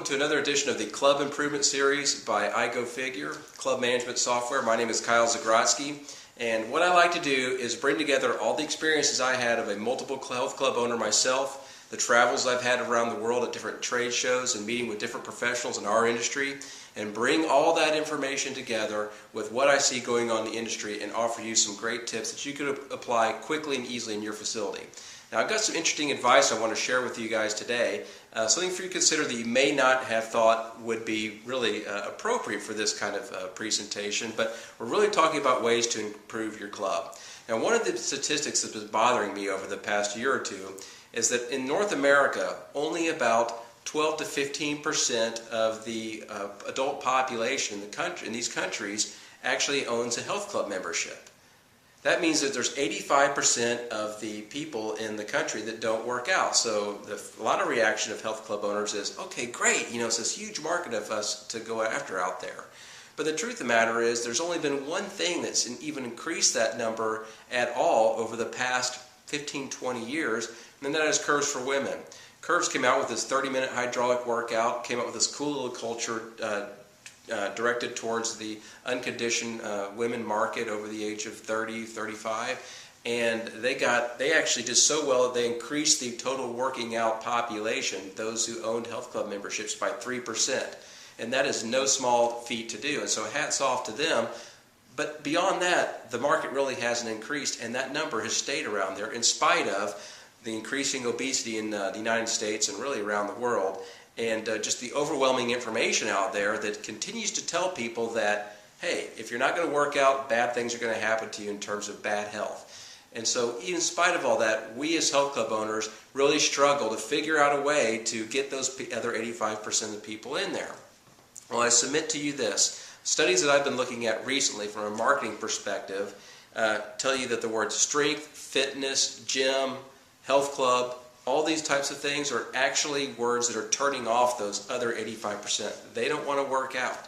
to another edition of the Club Improvement Series by iGoFigure, Club Management Software. My name is Kyle Zagrodzky, and what I like to do is bring together all the experiences I had of a multiple health club owner myself, the travels I've had around the world at different trade shows and meeting with different professionals in our industry, and bring all that information together with what I see going on in the industry and offer you some great tips that you could apply quickly and easily in your facility. Now, I've got some interesting advice I want to share with you guys today, something for you to consider that you may not have thought would be really appropriate for this kind of presentation, but we're really talking about ways to improve your club. Now, one of the statistics that's been bothering me over the past year or two is that in North America, only about 12 to 15% of the adult population in these countries actually owns a health club membership. That means that there's 85% of the people in the country that don't work out. So a lot of reaction of health club owners is, okay, great, it's this huge market of us to go after out there. But the truth of the matter is there's only been one thing that's even increased that number at all over the past 15, 20 years, and that is Curves for Women. Curves came out with this 30-minute hydraulic workout, came out with this cool little culture directed towards the unconditioned women market over the age of 30, 35, and they actually did so well that they increased the total working out population, those who owned health club memberships, by 3%. And that is no small feat to do, and so hats off to them. But beyond that, the market really hasn't increased, and that number has stayed around there in spite of the increasing obesity in the United States and really around the world, and just the overwhelming information out there that continues to tell people that, hey, if you're not going to work out, bad things are going to happen to you in terms of bad health. And so in spite of all that, we as health club owners really struggle to figure out a way to get those other 85% of the people in there. Well, I submit to you this. Studies that I've been looking at recently from a marketing perspective tell you that the words strength, fitness, gym, health club, all these types of things are actually words that are turning off those other 85%. They don't want to work out.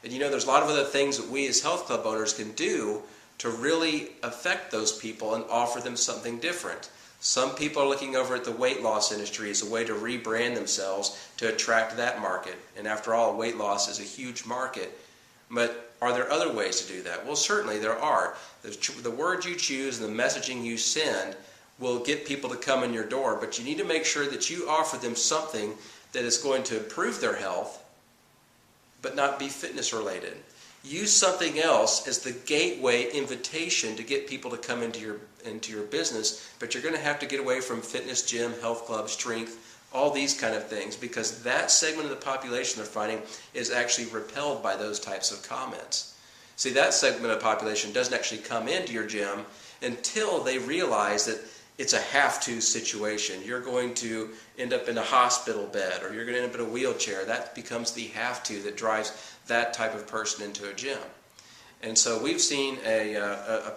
And there's a lot of other things that we as health club owners can do to really affect those people and offer them something different. Some people are looking over at the weight loss industry as a way to rebrand themselves to attract that market. And after all, weight loss is a huge market. But are there other ways to do that? Well, certainly there are. The words you choose and the messaging you send will get people to come in your door, but you need to make sure that you offer them something that is going to improve their health, but not be fitness related. Use something else as the gateway invitation to get people to come into your business, but you're going to have to get away from fitness, gym, health club, strength, all these kind of things, because that segment of the population they're finding is actually repelled by those types of comments. See, that segment of the population doesn't actually come into your gym until they realize that it's a have-to situation. You're going to end up in a hospital bed, or you're going to end up in a wheelchair. That becomes the have-to that drives that type of person into a gym. And so we've seen a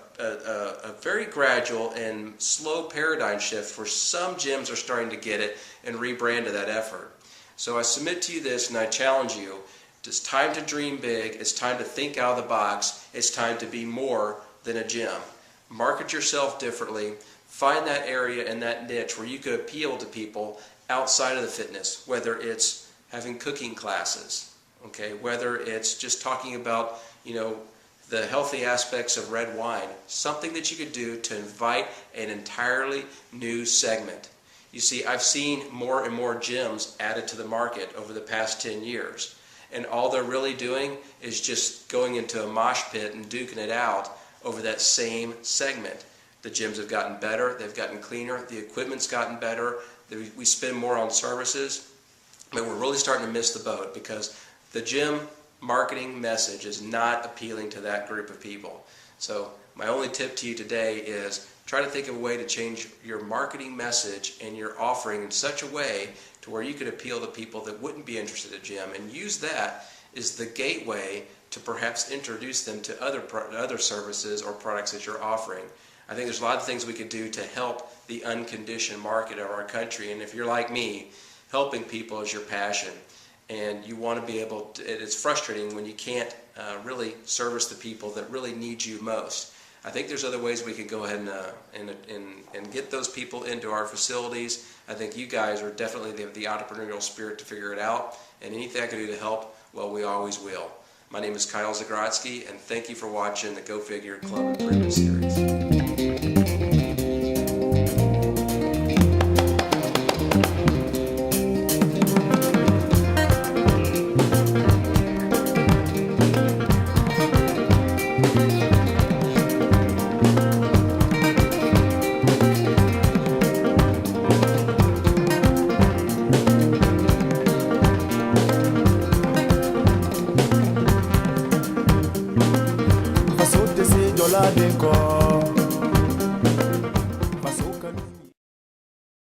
very gradual and slow paradigm shift where some gyms are starting to get it and rebrand to that effort. So I submit to you this, and I challenge you. It's time to dream big. It's time to think out of the box. It's time to be more than a gym. Market yourself differently. Find that area and that niche where you could appeal to people outside of the fitness, whether it's having cooking classes, okay, whether it's just talking about, the healthy aspects of red wine, something that you could do to invite an entirely new segment. You see, I've seen more and more gyms added to the market over the past 10 years, and all they're really doing is just going into a mosh pit and duking it out over that same segment. The gyms have gotten better, they've gotten cleaner, the equipment's gotten better, we spend more on services, but we're really starting to miss the boat because the gym marketing message is not appealing to that group of people. So my only tip to you today is try to think of a way to change your marketing message and your offering in such a way to where you could appeal to people that wouldn't be interested in a gym, and use that as the gateway to perhaps introduce them to other services or products that you're offering. I think there's a lot of things we could do to help the unconditioned market of our country, and if you're like me, helping people is your passion, and you want to be able to, it's frustrating when you can't really service the people that really need you most. I think there's other ways we can go ahead and get those people into our facilities. I think you guys are definitely the entrepreneurial spirit to figure it out, and anything I can do to help, well, we always will. My name is Kyle Zagrodzky, and thank you for watching the Go Figure Club Improvement Series. Fasote se jola de